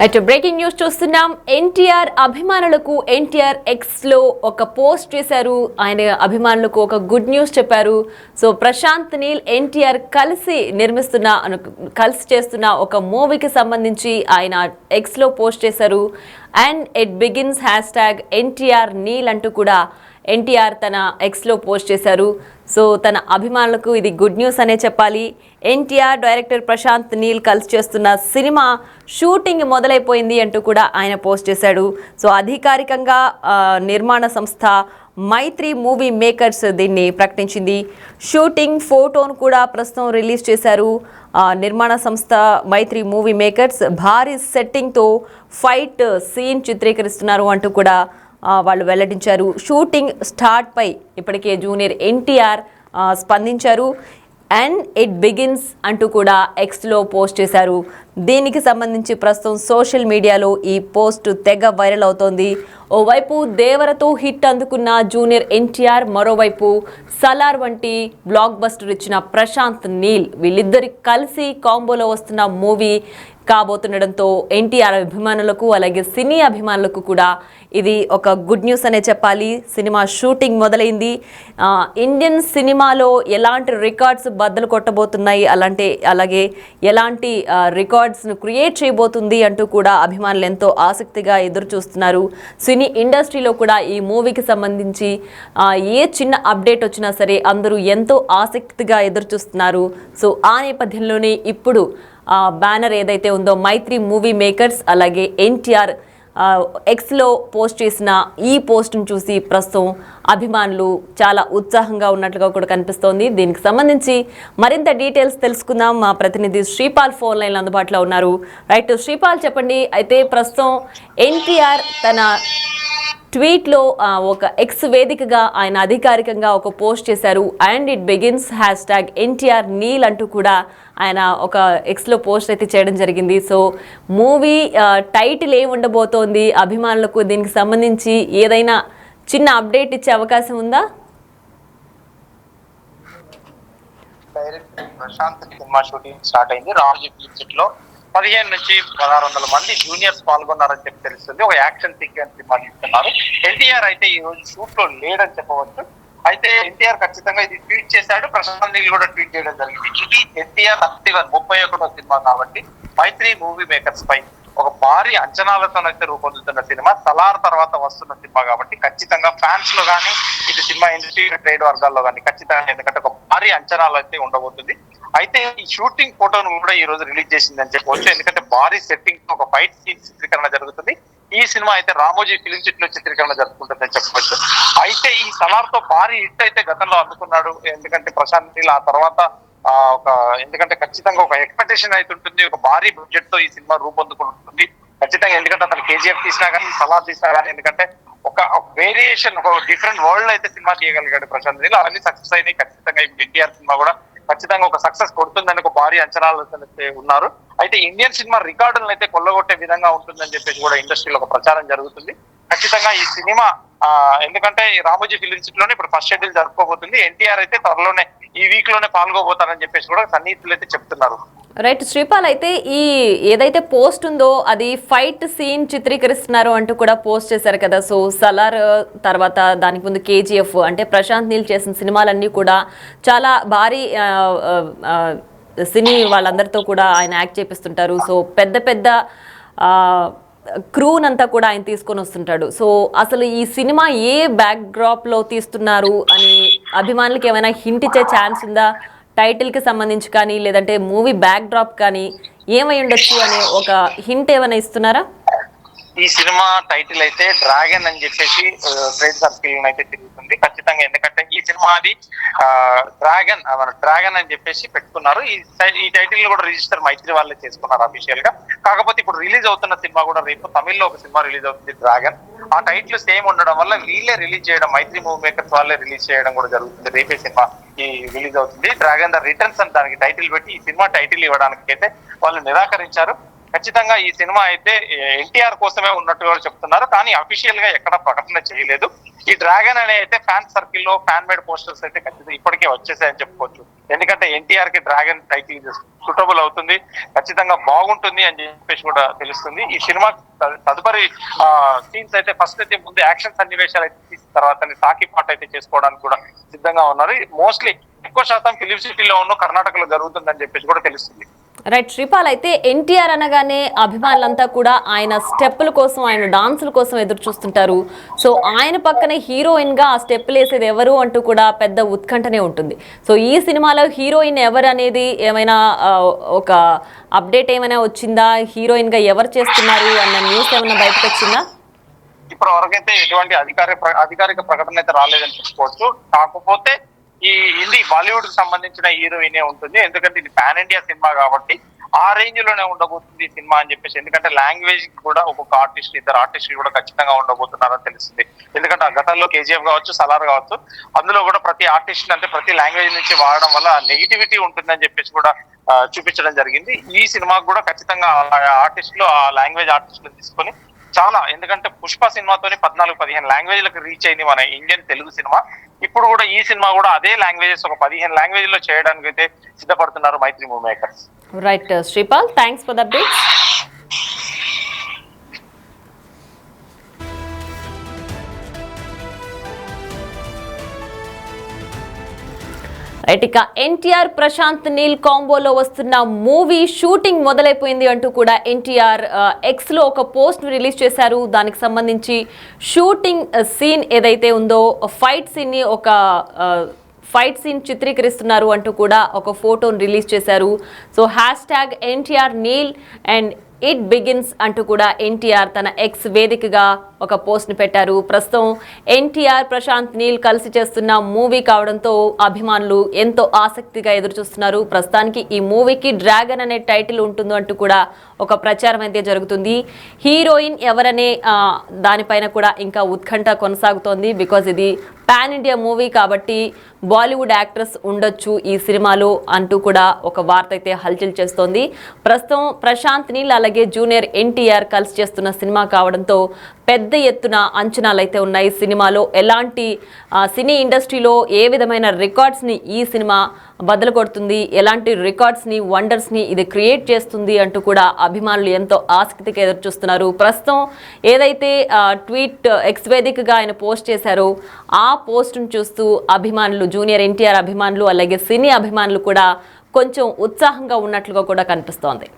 అయితే breaking news చూస్తున్నాం. ఎన్టీఆర్ అభిమానులకు ఎన్టీఆర్ ఎక్స్ లో ఒక పోస్ట్ చేశారు. ఆయన అభిమానులకు ఒక గుడ్ న్యూస్ చెప్పారు. సో ప్రశాంత్ నీల్ ఎన్టీఆర్ కలిసి చేస్తున్న ఒక మూవీకి సంబంధించి ఆయన ఎక్స్ లో పోస్ట్ చేశారు. And it begins #NTR Neel అంటూ కూడా ఎన్టీఆర్ తన ఎక్స్లో పోస్ట్ చేశారు. సో తన అభిమానులకు ఇది గుడ్ న్యూస్ అనే చెప్పాలి. ఎన్టీఆర్ డైరెక్టర్ ప్రశాంత్ నీల్ కలిసి చేస్తున్న సినిమా షూటింగ్ మొదలైపోయింది అంటూ కూడా ఆయన పోస్ట్ చేశాడు. సో అధికారికంగా నిర్మాణ సంస్థ మైత్రి మూవీ మేకర్స్ దీన్ని ప్రకటించింది. షూటింగ్ ఫోటోను కూడా ప్రస్తుతం రిలీజ్ చేశారు. నిర్మాణ సంస్థ మైత్రి మూవీ మేకర్స్ భారీ సెట్టింగ్తో ఫైట్ సీన్ చిత్రీకరిస్తున్నారు అంటూ కూడా వాళ్ళు వెల్లడించారు. షూటింగ్ స్టార్ట్ పై ఇప్పటికే జూనియర్ ఎన్టీఆర్ స్పందించారు. అండ్ ఇట్ బిగిన్స్ అంటూ కూడా ఎక్స్లో పోస్ట్ చేశారు. దీనికి సంబంధించి ప్రస్తుతం సోషల్ మీడియాలో ఈ పోస్ట్ తెగ వైరల్ అవుతోంది. ఓవైపు దేవరతో హిట్ అందుకున్న జూనియర్ ఎన్టీఆర్, మరోవైపు సలార్ వంటి బ్లాక్ బస్టర్ ఇచ్చిన ప్రశాంత్ నీల్, వీళ్ళిద్దరి కలిసి కాంబోలో వస్తున్న మూవీ కాబోతుండడంతో ఎన్టీఆర్ అభిమానులకు అలాగే సినీ అభిమానులకు కూడా ఇది ఒక గుడ్ న్యూస్ అనే చెప్పాలి. సినిమా షూటింగ్ మొదలైంది. ఇండియన్ సినిమాలో ఎలాంటి రికార్డ్స్ బద్దలు కొట్టబోతున్నాయి, అలాగే ఎలాంటి రికార్డ్స్ను క్రియేట్ చేయబోతుంది అంటూ కూడా అభిమానులు ఎంతో ఆసక్తిగా ఎదురు చూస్తున్నారు. సినీ ఇండస్ట్రీలో కూడా ఈ మూవీకి సంబంధించి ఏ చిన్న అప్డేట్ వచ్చినా సరే అందరూ ఎంతో ఆసక్తిగా ఎదురు చూస్తున్నారు. సో ఆ నేపథ్యంలోనే ఇప్పుడు బ్యానర్ ఏదైతే ఉందో మైత్రి మూవీ మేకర్స్ అలాగే ఎన్టీఆర్ ఎక్స్లో పోస్ట్ చేసిన ఈ పోస్ట్ను చూసి ప్రస్తుతం అభిమానులు చాలా ఉత్సాహంగా ఉన్నట్లుగా కూడా కనిపిస్తోంది. దీనికి సంబంధించి మరింత డీటెయిల్స్ తెలుసుకుందాం. మా ప్రతినిధి శ్రీపాల్ ఫోన్ లైన్లో అందుబాటులో ఉన్నారు. రైట్ శ్రీపాల్, చెప్పండి. అయితే ప్రస్తుతం ఎన్టీఆర్ తన ట్వీట్లో ఒక ఎక్స్ వేదికగా ఆయన అధికారికంగా ఒక పోస్ట్ చేశారు. And it begins #NTR Neel అంటూ కూడా ఆయన ఒక ఎక్స్లో పోస్ట్ అయితే చేయడం జరిగింది. సో మూవీ టైటిల్ ఏమి ఉండబోతోంది, అభిమానులకు దీనికి సంబంధించి ఏదైనా చిన్న అప్డేట్ ఇచ్చే అవకాశం ఉందా? Direct Prashanth cinema shooting start అయింది. రామోజీ ఫిలిం సిటీ లో 15 నుంచి 1600 మంది జూనియర్స్ పాల్గొన్నారని చెప్పి తెలుస్తుంది. ఒక యాక్షన్ సీక్వెన్స్ సినిమా తీస్తున్నారు. ఎన్టీఆర్ అయితే ఈ రోజు షూట్ లో లేడని చెప్పవచ్చు. అయితే ఎన్టీఆర్ ఖచ్చితంగా ఇది ట్వీట్ చేశాడు. ప్రశాంత్ నీల్ కూడా ట్వీట్ చేయడం జరిగింది. ఇది ఎన్టీఆర్ 31వ సినిమా కాబట్టి మైత్రి మూవీ మేకర్స్ పై ఒక భారీ అంచనాలతోనైతే రూపొందుతున్న సినిమా. సలార్ తర్వాత వస్తున్న సినిమా కాబట్టి ఖచ్చితంగా ఫ్యాన్స్ లో కానీ ఇది సినిమా ఇండస్ట్రీ ట్రేడ్ వర్గాల్లో కానీ ఖచ్చితంగా, ఎందుకంటే ఒక భారీ అంచనాలు అయితే ఉండబోతుంది. అయితే ఈ షూటింగ్ ఫోటోను కూడా ఈ రోజు రిలీజ్ చేసిందని చెప్పవచ్చు. ఎందుకంటే భారీ సెట్టింగ్ తో ఒక ఫైట్ సీన్ చిత్రీకరణ జరుగుతుంది. ఈ సినిమా అయితే రామోజీ ఫిలిం సిటీలో చిత్రీకరణ జరుపుకుంటుందని చెప్పవచ్చు. అయితే ఈ సలార్ తో భారీ హిట్ అయితే గతంలో అందుకున్నాడు. ఎందుకంటే ప్రశాంత్ నీల్ ఆ తర్వాత ఎందుకంటే ఖచ్చితంగా ఒక ఎక్స్పెక్టేషన్ అయితే ఉంటుంది. ఒక భారీ బడ్జెట్ తో ఈ సినిమా రూపొందుకుంటుంది ఖచ్చితంగా. ఎందుకంటే అతను కేజీఎఫ్ తీసినా కానీ, సలార్ తీసినా కానీ, ఎందుకంటే ఒక వేరియేషన్, ఒక డిఫరెంట్ వరల్డ్ అయితే సినిమా తీయగలిగాడు ప్రశాంత్ నీల్. అవన్నీ సక్సెస్ అయినాయి. ఖచ్చితంగా ఎన్టీఆర్ సినిమా కూడా ఖచ్చితంగా ఒక సక్సెస్ కొడుతుందని ఒక భారీ అంచనాలు ఉన్నారు. అయితే ఇండియన్ సినిమా రికార్డులను అయితే కొల్లగొట్టే విధంగా ఉంటుందని చెప్పేసి కూడా ఇండస్ట్రీలో ఒక ప్రచారం జరుగుతుంది. ఖచ్చితంగా ఈ సినిమా ఎందుకంటే రామోజీ ఫిలిం సిటీలోనే ఇప్పుడు ఫస్ట్ షెడ్యూల్ జరుపుకోబోతుంది. ఎన్టీఆర్ అయితే త్వరలోనే ఈ వీక్ లోనే పాల్గొబోతారని చెప్పేసి కూడా సన్నిహితులు అయితే చెప్తున్నారు. రైట్ శ్రీపాల్, అయితే ఈ ఏదైతే పోస్ట్ ఉందో అది ఫైట్ సీన్ చిత్రీకరిస్తున్నారు అంటూ కూడా పోస్ట్ చేశారు కదా. సో సలార్ తర్వాత దానికి ముందు కేజీఎఫ్, అంటే ప్రశాంత్ నీల్ చేసిన సినిమాలన్నీ కూడా చాలా భారీ సినీ వాళ్ళందరితో కూడా ఆయన యాక్ట్ చేపిస్తుంటారు. సో పెద్ద పెద్ద క్రూనంతా కూడా ఆయన తీసుకొని వస్తుంటాడు. సో అసలు ఈ సినిమా ఏ బ్యాక్ డ్రాప్ లో తీస్తున్నారు అని అభిమానులకి ఏమైనా హింట్ ఇచ్చే ఛాన్స్ ఉందా? టైటిల్ కి సంబంధించి కానీ, లేదంటే మూవీ బ్యాక్ డ్రాప్ కానీ ఏమై ఉండొచ్చు అనే ఒక హింట్ ఏమైనా ఇస్తున్నారా? ఈ సినిమా టైటిల్ అయితే డ్రాగన్ అని చెప్పేసి ట్రేడ్ సర్కిల్ అయితే తిరుగుతుంది ఖచ్చితంగా. ఎందుకంటే ఈ సినిమా అది డ్రాగన్ అని చెప్పేసి పెట్టుకున్నారు. ఈ టైటిల్ కూడా రిజిస్టర్ మైత్రి వాళ్ళే చేసుకున్నారు అఫీషియల్ గా. కాకపోతే ఇప్పుడు రిలీజ్ అవుతున్న సినిమా కూడా రేపు తమిళ్లో ఒక సినిమా రిలీజ్ అవుతుంది, డ్రాగన్. ఆ టైటిల్ సేమ్ ఉండడం వల్ల వీళ్ళే రిలీజ్ చేయడం, మైత్రి మూవీ మేకర్స్ వాళ్ళే రిలీజ్ చేయడం కూడా జరుగుతుంది. రేపే సినిమా ఈ రిలీజ్ అవుతుంది. డ్రాగన్ ద రిటర్న్స్ అని దానికి టైటిల్ పెట్టి ఈ సినిమా టైటిల్ ఇవ్వడానికి అయితే వాళ్ళు నిరాకరించారు. ఖచ్చితంగా ఈ సినిమా అయితే ఎన్టీఆర్ కోసమే ఉన్నట్టుగా చెప్తున్నారు, కానీ అఫీషియల్ గా ఎక్కడ ప్రకటన చేయలేదు. ఈ డ్రాగన్ అనే అయితే ఫ్యాన్ సర్కిల్ లో ఫ్యాన్ మేడ్ పోస్టర్స్ అయితే ఖచ్చితంగా ఇప్పటికే వచ్చేసాయని చెప్పుకోవచ్చు. ఎందుకంటే ఎన్టీఆర్ కి డ్రాగన్ టైటిల్ సూటబుల్ అవుతుంది, ఖచ్చితంగా బాగుంటుంది అని చెప్పేసి కూడా తెలుస్తుంది. ఈ సినిమా తదుపరి సీన్స్ అయితే ఫస్ట్ అయితే ముందు యాక్షన్ సన్నివేశాలు అయితే తీసిన తర్వాత సాకి పాట అయితే చేసుకోవడానికి కూడా సిద్ధంగా ఉన్నారు. మోస్ట్లీ ఎక్కువ శాతం ఫిలిం సిటీలో ఉన్న కర్ణాటకలో జరుగుతుందని చెప్పేసి కూడా తెలుస్తుంది. రైట్ శ్రీపాల్, అయితే ఎన్టీఆర్ అనగానే అభిమానులంతా కూడా ఆయన స్టెప్పుల కోసం, ఆయన డాన్సుల కోసం ఎదురు చూస్తుంటారు. సో ఆయన పక్కనే హీరోయిన్ గా ఆ స్టెప్పులు వేసేది ఎవరు అంటూ కూడా పెద్ద ఉత్కంఠనే ఉంటుంది. సో ఈ సినిమాలో హీరోయిన్ ఎవరు అనేది ఏమైనా ఒక అప్డేట్ ఏమైనా వచ్చిందా? హీరోయిన్ గా ఎవరు చేస్తున్నారు అన్న న్యూస్ ఏమైనా బయటకు వచ్చిందా? ఇప్పటి వరకైతే ఎటువంటి అధికారిక ప్రకటన అయితే రాలేదని చెప్పుకోవచ్చు. కాకపోతే ఈ హిందీ బాలీవుడ్ కి సంబంధించిన హీరోయినే ఉంటుంది, ఎందుకంటే ఇది పాన్ ఇండియా సినిమా కాబట్టి ఆ రేంజ్ లోనే ఉండబోతుంది ఈ సినిమా అని చెప్పేసి. ఎందుకంటే లాంగ్వేజ్ కూడా ఒక్కొక్క ఆర్టిస్ట్, ఇద్దరు ఆర్టిస్టులు కూడా ఖచ్చితంగా ఉండబోతున్నారని తెలుస్తుంది. ఎందుకంటే ఆ గతంలో కేజీఎఫ్ కావచ్చు, సలార్ కావచ్చు, అందులో కూడా ప్రతి ఆర్టిస్ట్ అంటే ప్రతి లాంగ్వేజ్ నుంచి వాడడం వల్ల నెగిటివిటీ ఉంటుందని చెప్పేసి కూడా చూపించడం జరిగింది. ఈ సినిమాకు కూడా ఖచ్చితంగా ఆర్టిస్టులు, ఆ లాంగ్వేజ్ ఆర్టిస్టులు తీసుకొని చాలా, ఎందుకంటే పుష్ప సినిమాతోని 14-15 లాంగ్వేజ్లకు రీచ్ అయింది మన ఇండియన్ తెలుగు సినిమా. ఇప్పుడు కూడా ఈ సినిమా కూడా అదే లాంగ్వేజెస్ ఒక 15 లాంగ్వేజ్ లో చేయడానికి అయితే సిద్ధపడుతున్నారు Mythri movie makers. Right Sripal, thanks for the updates. ఇక ఎన్టీఆర్ ప్రశాంత్ నీల్ కాంబోలో వస్తున్న మూవీ షూటింగ్ మొదలైపోయింది అంటూ కూడా ఎన్టీఆర్ ఎక్స్ లో ఒక పోస్ట్ రిలీజ్ చేశారు. దానికి సంబంధించి షూటింగ్ సీన్ ఏదైతే ఉందో ఫైట్ సీన్ ని ఫైట్ సీన్ చిత్రీకరిస్తున్నారు అంటూ కూడా ఒక ఫోటోను రిలీజ్ చేశారు. So #NTR Neel and it begins అంటూ కూడా ఎన్టీఆర్ తన ఎక్స్ వేదికగా ఒక పోస్ట్ని పెట్టారు. ప్రస్తుతం ఎన్టీఆర్ ప్రశాంత్ నీల్ కలిసి చేస్తున్న మూవీ కావడంతో అభిమానులు ఎంతో ఆసక్తిగా ఎదురు చూస్తున్నారు. ప్రస్తుతానికి ఈ మూవీకి డ్రాగన్ అనే టైటిల్ ఉంటుంది అంటూ కూడా ఒక ప్రచారం అయితే జరుగుతుంది. హీరోయిన్ ఎవరనే దానిపైన కూడా ఇంకా ఉత్కంఠ కొనసాగుతోంది. బికాజ్ ఇది పాన్ ఇండియా మూవీ కాబట్టి బాలీవుడ్ యాక్ట్రెస్ ఉండొచ్చు ఈ సినిమాలో అంటూ కూడా ఒక వార్త అయితే హల్చల్ చేస్తోంది. ప్రస్తుతం ప్రశాంత్ నీల్ అలాగే జూనియర్ ఎన్టీఆర్ కలిసి చేస్తున్న సినిమా కావడంతో పెద్ద ఎత్తున అంచనాలు అయితే ఉన్నాయి. సినిమాలో ఎలాంటి సినీ ఇండస్ట్రీలో ఏ విధమైన రికార్డ్స్ని ఈ సినిమా బద్దలు కొడుతుంది, ఎలాంటి రికార్డ్స్ని, వండర్స్ని ఇది క్రియేట్ చేస్తుంది అంటూ కూడా అభిమానులు ఎంతో ఆసక్తిగా ఎదురు చూస్తున్నారు. ప్రస్తుతం ఏదైతే ట్వీట్ ఎక్స్ వేదికగా ఆయన పోస్ట్ చేశారో ఆ పోస్ట్ను చూస్తూ అభిమానులు, జూనియర్ ఎన్టీఆర్ అభిమానులు అలాగే సినీ అభిమానులు కూడా కొంచెం ఉత్సాహంగా ఉన్నట్లుగా కూడా కనిపిస్తోంది.